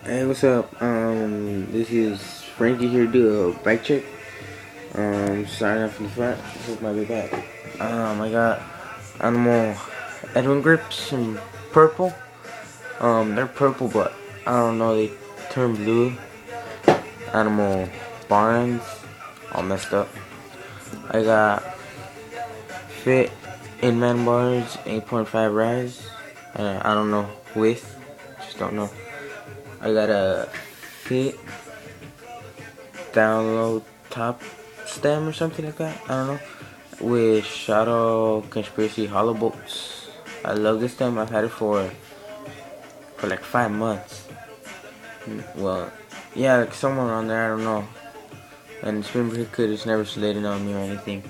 Hey, what's up? This is Frankie here to do a bike check. Starting off from the front. This is my big bag. I got Animal Edwin grips in purple. They're purple, but I don't know, they turn blue. Animal Barnes, all messed up. I got Fit Inman bars, 8.5 rise. I don't know width, just don't know. I got a Fit download top stem or something like that. I don't know. With Shadow Conspiracy Hollow Bolts. I love this stem. I've had it for like 5 months. Well, yeah, like somewhere on there. I don't know. And it's been pretty good. It's never slated on me or anything.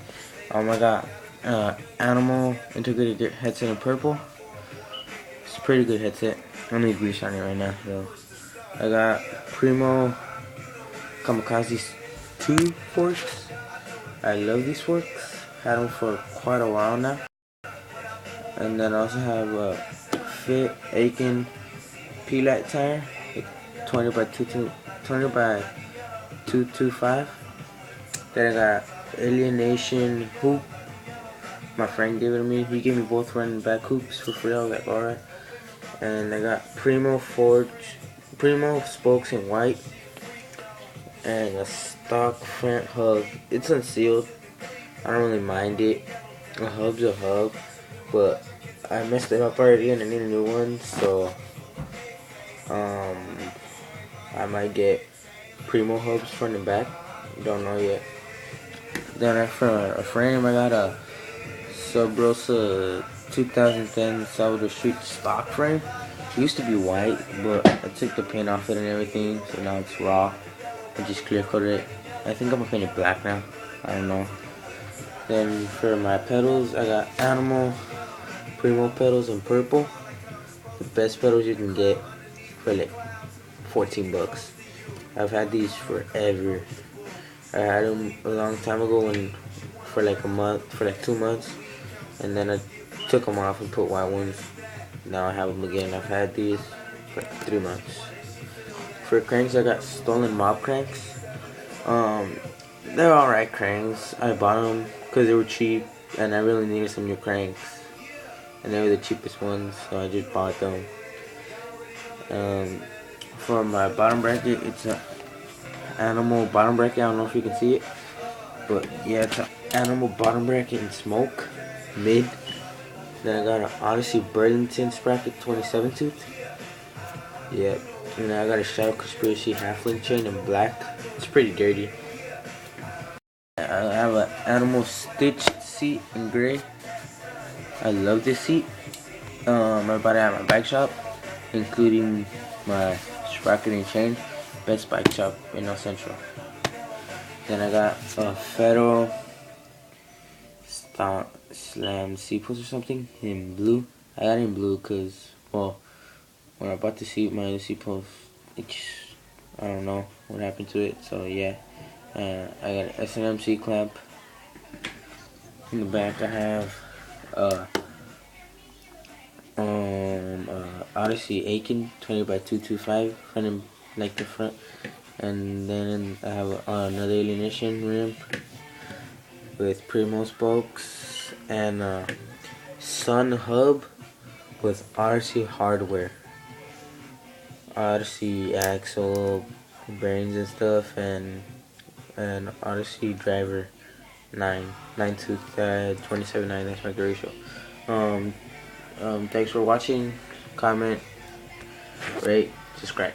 I got Animal integrated headset in purple. It's a pretty good headset. I need grease on it right now, so I got Primo Kamikaze 2 forks. I love these forks. Had them for quite a while now. And then I also have a Fit Aiken P-Light tire, 20 by 225. Then I got Alienation hoop. My friend gave it to me. He gave me both front and back hoops for free. I was like, alright. And I got Primo spokes in white. And a stock front hub. It's unsealed. I don't really mind it. A hub's a hub, but I messed it up already and I need a new one. So I might get Primo hubs front and back. Don't know yet. Then for a frame, I got a Sub Rosa 2010 Salvador Street stock frame. It used to be white, but I took the paint off it and everything, so now it's raw. I just clear coated it. I think I'm gonna paint it black now. I don't know. Then for my pedals, I got Animal Primo pedals in purple. The best pedals you can get for like 14 bucks. I've had these forever. I had them a long time ago for like 2 months, and then I took them off and put white ones. Now I have them again. I've had these for 3 months. For cranks, I got Stolen Mob cranks. They're alright cranks. I bought them because they were cheap, and I really needed some new cranks, and they were the cheapest ones, so I just bought them. For my bottom bracket, it's an Animal bottom bracket. I don't know if you can see it, but yeah, it's an Animal bottom bracket in smoke mid. Then I got an Odyssey Burlington sprocket 27 tooth. Yep. And then I got a Shadow Conspiracy half-link chain in black. It's pretty dirty. I have an Animal stitched seat in gray. I love this seat. I bought it at my bike shop, including my sprocket and chain. Best bike shop in El Centro. Then I got a Federal Slam C-post or something in blue. I got it in blue because, well, when I bought the seat, my other C-post, I don't know what happened to it. So yeah, I got an S&M C-clamp. In the back, I have Odyssey Aiken 20 by 225 front and like the front, and then I have another Alienation rim with Primo spokes and Sun hub with Odyssey hardware, Odyssey axle bearings and stuff, and Odyssey driver 9 tooth 27.9. That's my ratio. Thanks for watching. Comment, rate, subscribe.